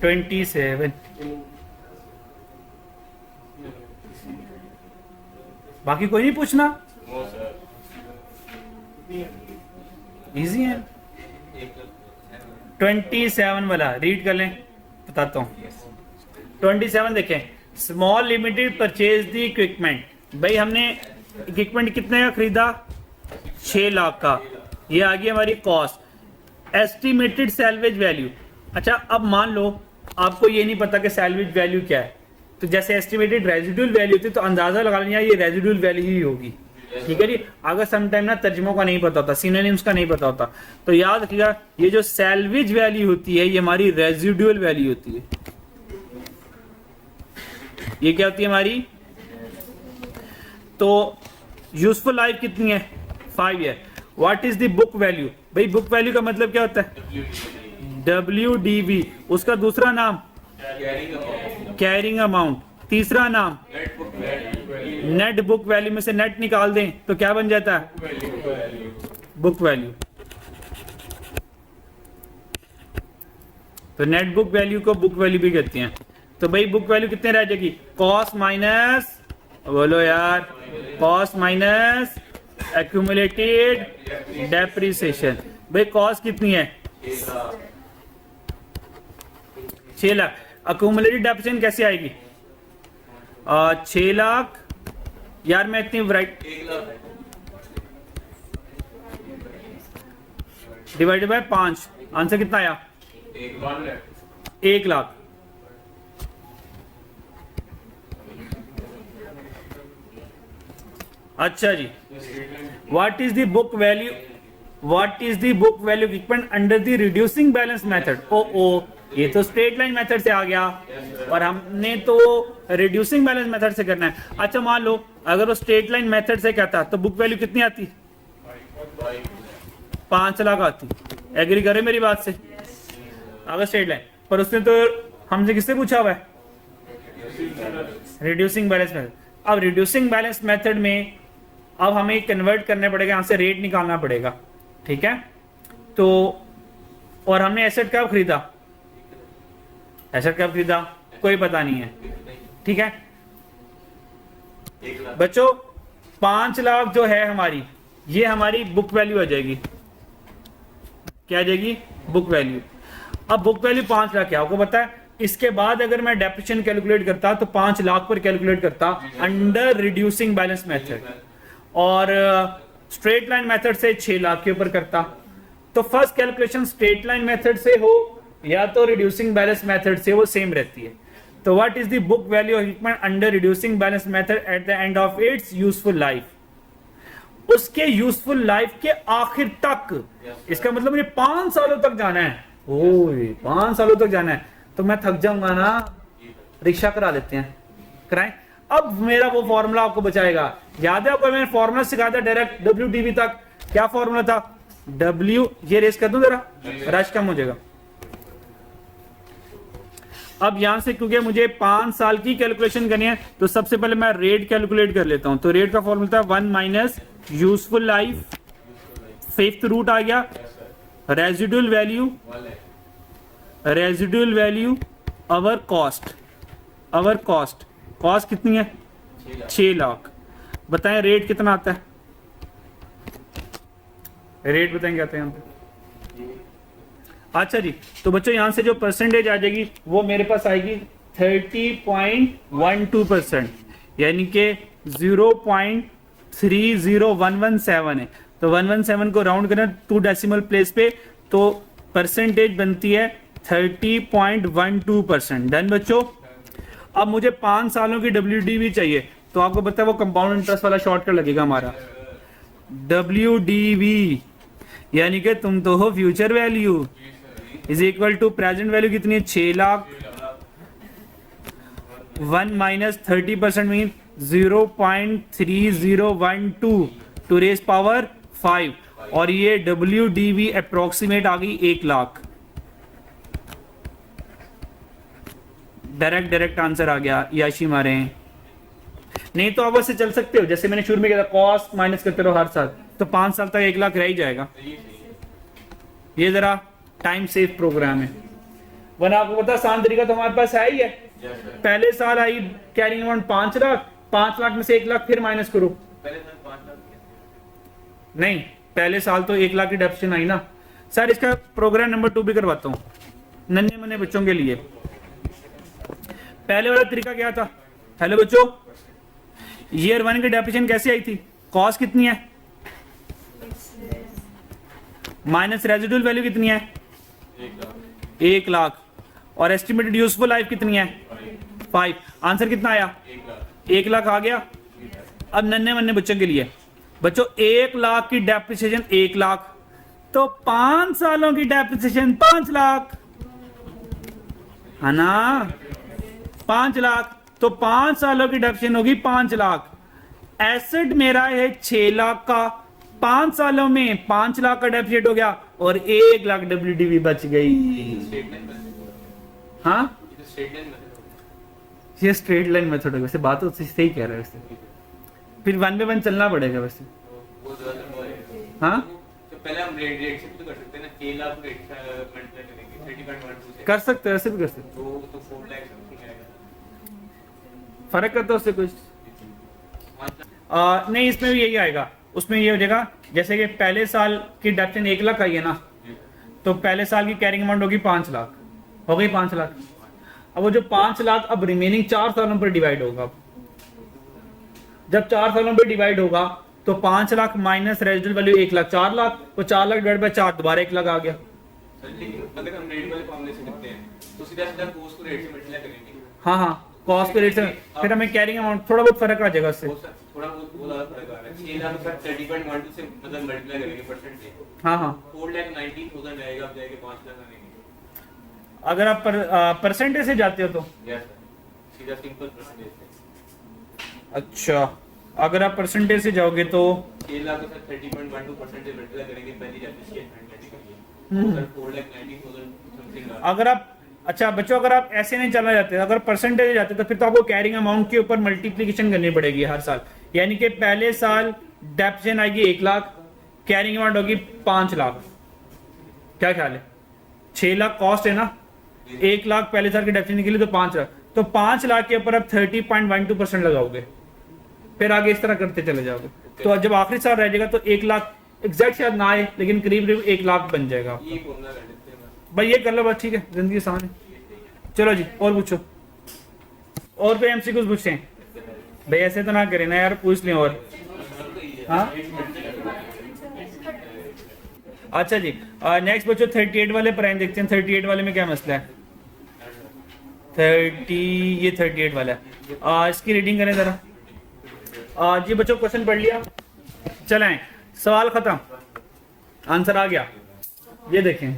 27। बाकी कोई नहीं पूछना, इजी है। 27 वाला रीड कर लें, बताता हूं। 27 देखें, small limited purchase the equipment, भाई हमने इक्विपमेंट कितने का खरीदा, 6 लाख का, ये आ गई हमारी कॉस्ट। एस्टिमेटेड सैल्वेज वैल्यू, अच्छा अब मान लो आपको ये नहीं पता कि सैल्वेज वैल्यू क्या है, तो जैसे एस्टिमेटेड रेजिडुअल वैल्यू थी तो अंदाजा लगा लेना ये रेजिडुअल वैल्यू ही होगी, ठीक है जी। अगर समटाइम ना तर्जुमों का नहीं पता होता, सिनोनिम्स का नहीं पता होता, तो याद रखिएगा ये जो सैल्वेज वैल्यू होती है ये हमारी रेजिडुअल वैल्यू होती है। ये क्या होती है हमारी, तो यूजफुल लाइफ कितनी है, 5 year. What is the book value, भाई बुक वैल्यू का मतलब क्या होता है, WDV, उसका दूसरा नाम कैरिंग अमाउंट, तीसरा नाम नेट बुक वैल्यू, में से नेट निकाल दें तो क्या बन जाता है, बुक वैल्यू। तो नेट बुक वैल्यू को बुक वैल्यू भी कहते हैं। तो भाई बुक वैल्यू कितने रह जाएगी, कॉस्ट माइनस, बोलो यार, कॉस्ट माइनस एक्यूमुलेटेड डेप्रिसिएशन। भाई कॉस्ट कितनी है, 6 लाख। एक्यूमुलेटेड डेप्रिसिएशन कैसे आएगी, 6 लाख, यार मैं इतनी वराइट डिवाइडेड बाय 5, आंसर कितना आया, 1 लाख। अच्छा जी, what is the book value, what is the book value equipment under the reducing balance method. ओ ये तो स्ट्रेट लाइन मेथड से आ गया और हमने तो रिड्यूसिंग बैलेंस मेथड से करना है। अच्छा मान लो अगर वो स्ट्रेट लाइन मेथड से कहता तो बुक वैल्यू कितनी आती, 5 लाख आती। एग्री करे मेरी बात से, अगर स्ट्रेट लाइन, पर उसने तो हमसे किससे पूछा हुआ है, रिड्यूसिंग बैलेंस मेथड। अब रिड्यूसिंग बैलेंस मेथड में अब हमें कन्वर्ट करने पड़ेगा, यहां से रेट निकालना पड़ेगा, ठीक है। तो और हमने एसेट कब खरीदा, एसेट कब खरीदा कोई पता नहीं है, ठीक है बच्चों। 5 लाख जो है हमारी, ये हमारी बुक वैल्यू आ जाएगी, क्या आ जाएगी, बुक वैल्यू। अब बुक वैल्यू 5 लाख है, आपको पता है। इसके बाद अगर मैं डेप्रिसिएशन कैलकुलेट करता तो 5 लाख पर कैलकुलेट करता अंडर रिड्यूसिंग बैलेंस मेथड, और स्ट्रेट लाइन मेथड से 6 लाख के ऊपर करता। तो first calculation straight line method से हो या तो रिड्यूसिंग बैलेंस मेथड से, वो सेम रहती है। तो what is the book value of equipment under reducing balance method at the end of its useful life, उसके यूजफुल लाइफ के आखिर तक। इसका मतलब मुझे 5 सालों तक जाना है, ओए 5 सालों तक जाना है, तो मैं थक जाऊंगा ना, रिक्शा करा लेते हैं, कराएं। अब मेरा वो फॉर्मूला आपको बचाएगा, याद है आपको मैंने फॉर्मूला सिखाया था डायरेक्ट WDV तक, क्या फॉर्मूला था, W, ये रेस कर दूं जरा, रश कम हो जाएगा। अब यहां से क्योंकि मुझे 5 साल की कैलकुलेशन करनी है, तो सबसे पहले मैं रेट कैलकुलेट कर लेता हूं। तो रेट का फॉर्मूला था 1 minus useful life, 5th root आ गया, residual value, residual value over cost, over cost, cost कितनी है 6 लाख। बताएं रेट कितना आता है, रेट बताएं क्या आता है यहाँ पे। अच्छा जी, तो बच्चों यहां से जो परसेंटेज आ जाएगी वो मेरे पास आएगी 30.12%, यानी कि 0.30117 है। तो 117 को राउंड करना 2 डेसिमल प्लेस पे, तो परसेंटेज बनती है 30.12%। डन बच्चों। अब मुझे 5 सालों की WDV चाहिए, तो आपको पता है वो कंपाउंड इंटरेस्ट वाला शॉर्टकट लगेगा हमारा, WDV, यानी कि तुम तो हो future value is equal to present value कितनी है 6 lakh, 1 minus 30% mean 0.3012 to raise power 5, और ये WDV अप्रोक्सीमेट आ गई 1 लाख। डायरेक्ट आंसर आ गया, याशी मारे हैं। नहीं तो आप वैसे चल सकते हो, जैसे मैंने शुरू में कहा था कॉस्ट माइनस करते रहो हर साल, तो 5 साल तक 1 लाख रह ही जाएगा। ये जरा टाइम सेव प्रोग्राम है, वरना आपको पता आसान तरीका तो हमारे पास है ही है। पहले साल आई कैरिंग अमाउंट 5 लाख, 5 लाख में से 1 लाख फिर माइनस करो। नहीं, पहले साल तो 1 लाख की डेप्रिसिएशन आई ना। सर इसका प्रोग्राम नंबर 2 भी करवाता हूं नन्हे मुन्ने बच्चों के लिए। पहले वाला तरीका क्या था, हेलो बच्चों, ईयर 1 की डेप्रिसिएशन कैसे आई थी? कॉस्ट कितनी है माइनस रेजिडुअल वैल्यू कितनी है? 1 लाख। और एस्टिमेटेड यूजफुल लाइफ कितनी है? 5। आंसर कितना आया? 1 लाख आ गया। अब नन्हे मन्ने बच्चों के लिए, बच्चों 1 लाख की डेप्रिसिएशन 1 लाख, तो 5 सालों की डेप्रिसिएशन 5 लाख है ना, 5 लाख, तो 5 सालों की डेप्रिसिएशन होगी 5 लाख। एसेट मेरा है 6 लाख का, 5 सालों में 5 लाख का डेप्रिसिएट हो गया और 1 लाख डब्ल्यूडीवी बच गई। हाँ, ये स्ट्रेट लाइन मेथड है, वैसे बात तो सही कह रहे हैं वैसे, फिर 1 by 1 चलना पड़ेगा वैसे। हाँ, तो पहले हम रेट से भी तो कर सकते हैं ना, 6 लाख रेट मल्टीप्लाई करेंगे 30.12 से, कर सकते हैं, ऐसे भी कर सकते हैं, तो 4 लाख समथिंग आएगा। फर्क करता है उससे कुछ नहीं, इसमें भी यही आएगा। उसमें ये हो जाएगा जैसे कि पहले साल की डेप्रिसिएशन 1 लाख आई है ना, तो पहले साल की कैरिंग अमाउंट होगी 5 लाख, हो गई 5 लाख। अब वो जो 5 लाख अब रिमेनिंग 4 सालों पर डिवाइड होगा। जब 4 सालों पर डिवाइड होगा तो 5 lakh minus residual value 1 lakh, 4 lakh, तो 4 लाख डिवाइड बाय 4 दोबारा 1 लाख आ गया। अगर हम रेट वाले फॉर्मूले से करते हैं तो सीधा सीधा कॉस्ट को रेट से मल्टीप्लाई करेंगे। हाँ हाँ, कॉस्ट पे रेट से, फिर हमें कैरिंग अमाउंट थोड़ा बहुत फर्क आ जाएगा उससे, थोड़ा बहुत ज्यादा फर्क आ रहा है। 6 लाख का 30.12 से मतलब मल्टीप्लाई करेंगे परसेंट से, हाँ हाँ, 4,90,000 आएगा, अब जाएगा 5 लाख आएंगे। अगर आप परसेंटेज से जाते हो तो यस सर, सीधा सिंपल परसेंटेज से। अच्छा, अगर आप परसेंटेज से जाओगे तो 6 लाख का 30.12% से मल्टीप्लाई करेंगे पहली डेप्रिसिएशन मेथड, सर 4,90,000 समथिंग। अगर आप, अच्छा बच्चों, अगर आप ऐसे नहीं चलना चाहते, अगर परसेंटेज जाते तो फिर तो आपको कैरिंग अमाउंट के ऊपर मल्टीप्लिकेशन करनी पड़ेगी हर साल। यानी कि पहले साल डेप्रिसिएशन आएगी 1 लाख, कैरिंग अमाउंट होगी 5 लाख। क्या ख्याल है? 6 लाख कॉस्ट है ना, 1 लाख पहले साल के डेप्रिसिएशन के लिए, तो 5 लाख, तो 5 लाख के ऊपर आप 30.12% लगाओगे, फिर आगे इस तरह करते चले जाओगे। तो जब आखिरी साल रह जाएगा तो 1 लाख एग्जैक्ट शायद ना आए, लेकिन करीब करीब 1 लाख बन जाएगा। ये फॉर्मूला कर लेते हैं बस। भाई ये कर लो बस, ठीक है, जिंदगी आसान है। चलो जी, और पूछो, और कोई एमसीक्यूज पूछते हैं? भाई ऐसे तो ना करें ना यार, पूछ लें और। हाँ, अच्छा जी, नेक्स्ट बच्चों 38 वाले पर देखते हैं। 38 वाले में क्या मसला है? 38 वाला है, इसकी रीडिंग करें जरा। जी बच्चों, क्वेश्चन पढ़ लिया, चलें, सवाल खत्म, आंसर आ गया। ये देखें,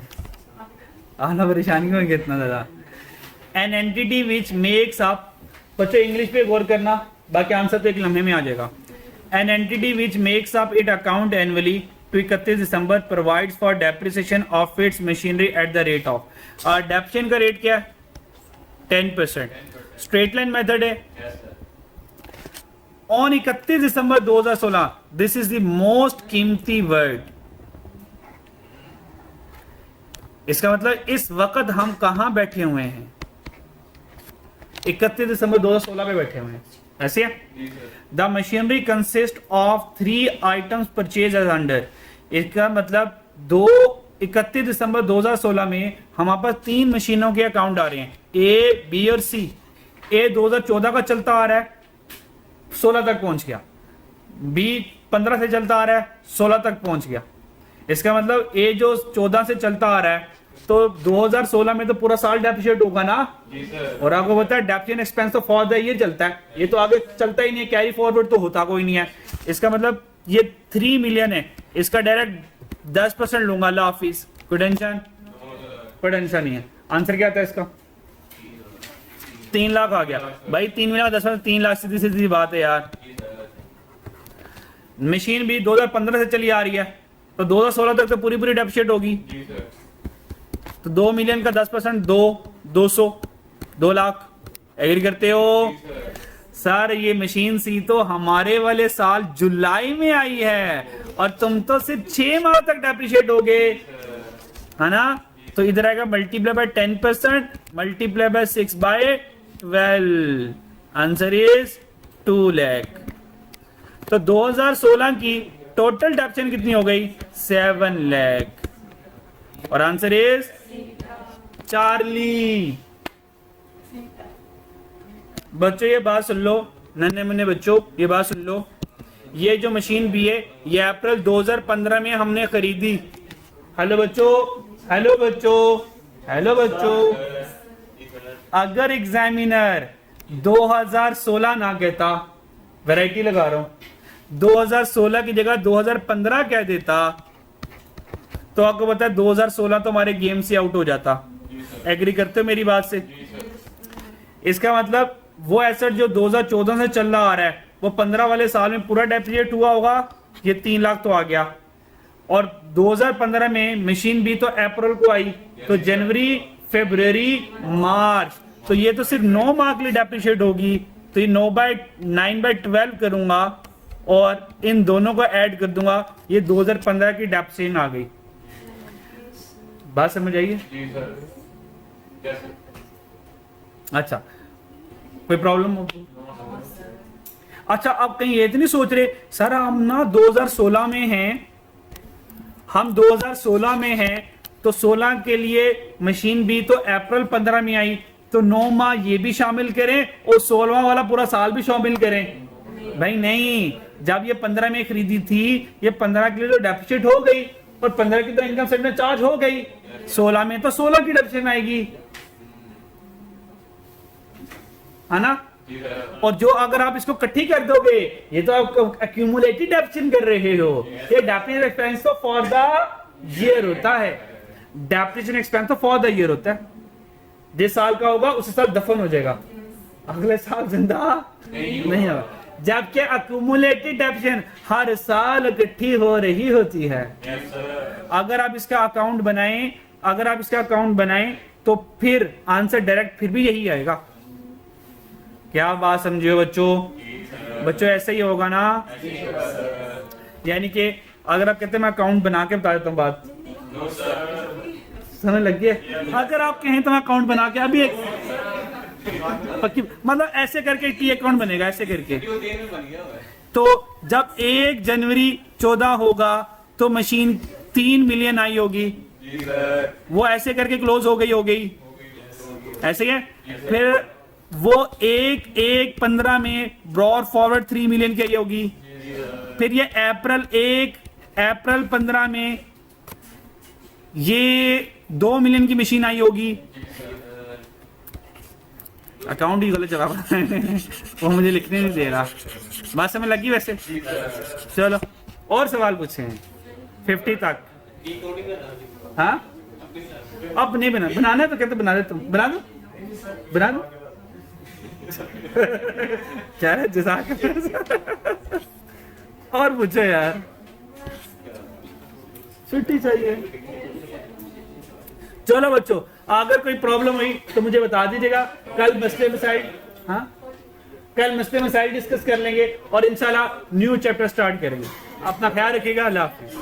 आना परेशानी में कितना ज्यादा। N entity which makes up, बच्चों इंग्लिश पे गौर करना, बाकी आंसर तो एक लम्हे में आ जाएगा। An entity which makes up it account annually to 31 December provides for depreciation of its machinery at the rate of, depreciation का रेट क्या है? 10%। स्ट्रेट लाइन मेथड है। On 31 December 2016, this is the most कीमती word. इसका मतलब इस वक्त हम कहां बैठे हुए हैं? 31 दिसंबर 2016 पे बैठे हुए हैं, ऐसे है। The machinery consist of 3 items purchase as under, इसका मतलब 31 दिसंबर 2016 में हमारे पास 3 मशीनों के अकाउंट आ रहे हैं, ए, बी और सी। ए 2014 का चलता आ रहा है, 16 तक पहुंच गया। बी 15 से चलता आ रहा है, 16 तक पहुंच गया। इसका मतलब ए जो 14 से चलता आ रहा है, तो 2016 में तो पूरा साल डेप्रिसिएट होगा ना। जी सर। और आपको पता है डेप्रिसिएशन एक्सपेंस तो फॉर द ईयर चलता है, ये तो आगे चलता ही नहीं है, कैरी फॉरवर्ड तो होता कोई नहीं है। इसका मतलब ये 3 मिलियन है, इसका डायरेक्ट 10% लूंगा ला फीस, कोई टेंशन नहीं है। आंसर क्या था इसका? 3 लाख आ गया भाई। 3 मिलियन 10, 3 लाख, सीधी सीधी बात है यार। मशीन भी 2015 से चली आ रही है, तो 2016 तक तो पूरी पूरी डेप्रिसिएट होगी। जी सर। तो 2 मिलियन का 10%, 200, 2 लाख। एग्री करते हो? सर ये मशीन सी तो हमारे वाले साल जुलाई में आई है, और तुम तो सिर्फ 6 माह तक डेप्रिशिएट होगे, है ना। तो इधर आएगा multiply by 10%, multiply by 6/12, answer is 2 lakh. तो 2016 की टोटल डेप्रिसिएशन कितनी हो गई? 7 लाख, और आंसर इज चार्ली। बच्चों ये बात सुन लो, नन्हे मुन्ने बच्चों ये बात सुन लो, ये जो मशीन भी है ये अप्रैल 2015 में हमने खरीदी। हेलो बच्चों, हेलो बच्चों, हेलो बच्चों, अगर एग्जामिनर 2016 ना कहता, वैरायटी लगा रहा हूं, 2016 की जगह 2015 कह देता तो आपको पता है 2016 तो हमारे गेम से आउट हो जाता। एग्री करते हो मेरी बात से? इसका मतलब वो एसेट जो 2014 से चल रहा आ रहा है वो 15 वाले साल में पूरा डेप्रिशिएट हुआ होगा, ये 3 लाख तो आ गया। और 2015 में मशीन भी तो अप्रैल को आई, तो जनवरी, फरवरी, मार्च, तो ये तो सिर्फ 9 माह के लिए डेप्रिशिएट होगी। तो ये 9/12 करूंगा और इन दोनों को ऐड कर दूंगा, ये 2015 की डेप्रिशिएशन आ गई। बात समझ आइए? जी सर। Yes sir. अच्छा, कोई प्रॉब्लम हो? अच्छा, अब कहीं ये तो नहीं सोच रहे सर हम ना 2016 में हैं, हम 2016 में हैं तो 16 के लिए मशीन भी तो अप्रैल 15 में आई, तो 9 माह ये भी शामिल करें और 16वां वाला पूरा साल भी शामिल करें? भाई नहीं, जब ये 15 में खरीदी थी, ये 15 के लिए तो डेफिसिट हो गई और 15 की तो इनकम स्टेटमेंट चार्ज हो गई, 16 में तो 16 की डेफिसिट आएगी, है ना? और जो अगर आप इसको इकट्ठी कर दोगे, ये तो आप एक्यूमुलेटेड डेप्रिसिएशन कर रहे हो। ये डेप्रिसिएशन एक्सपेंस तो फॉर द ईयर होता है, डेप्रिसिएशन एक्सपेंस तो फॉर द ईयर होता है। जिस साल का होगा उसी साल दफन हो जाएगा, अगले साल जिंदा नहीं होगा। जबकि एक्यूमुलेटेड डेप्रिसिएशन हर साल इकट्ठी हो रही होती है। अगर आप इसका अकाउंट बनाएं, अगर आप इसका अकाउंट बनाएं तो फिर आंसर डायरेक्ट फिर भी यही आएगा। क्या बात समझिए बच्चों? बच्चों ऐसा ही होगा ना? यानी कि अगर आप कहते हैं मैं अकाउंट बना के बता देता हूँ बात, समझ लग गया? अगर आप कहें तो मैं अकाउंट बना के अभी एक पक्की, मतलब ऐसे करके टी अकाउंट बनेगा, ऐसे करके। तो जब 1 जनवरी 14 होगा तो मशीन 3 मिलियन आई होगी, वो ऐसे करके क्लोज हो गई, ऐसे है। फिर वो 1/1/15 में ब्रॉड फॉरवर्ड 3 मिलियन की आई होगी। फिर ये अप्रैल 15 में ये 2 मिलियन की मशीन आई होगी। अकाउंट ही गलत चला वो मुझे लिखने नहीं दे रहा। बात समझ लगी वैसे? चलो और सवाल पूछे हैं 50 तक। हाँ, अब नहीं बनाना है तो कहते बना दे, तुम बना दो क्या है जज़ाक। और पूछो यार, छुट्टी चाहिए। चलो बच्चों, अगर कोई प्रॉब्लम हुई तो मुझे बता दीजिएगा। कल मसले मसाइल, हाँ कल मसले मसाइल डिस्कस कर लेंगे और इंशाल्लाह न्यू चैप्टर स्टार्ट करेंगे। अपना ख्याल रखिएगा। अल्लाह हाफिज़।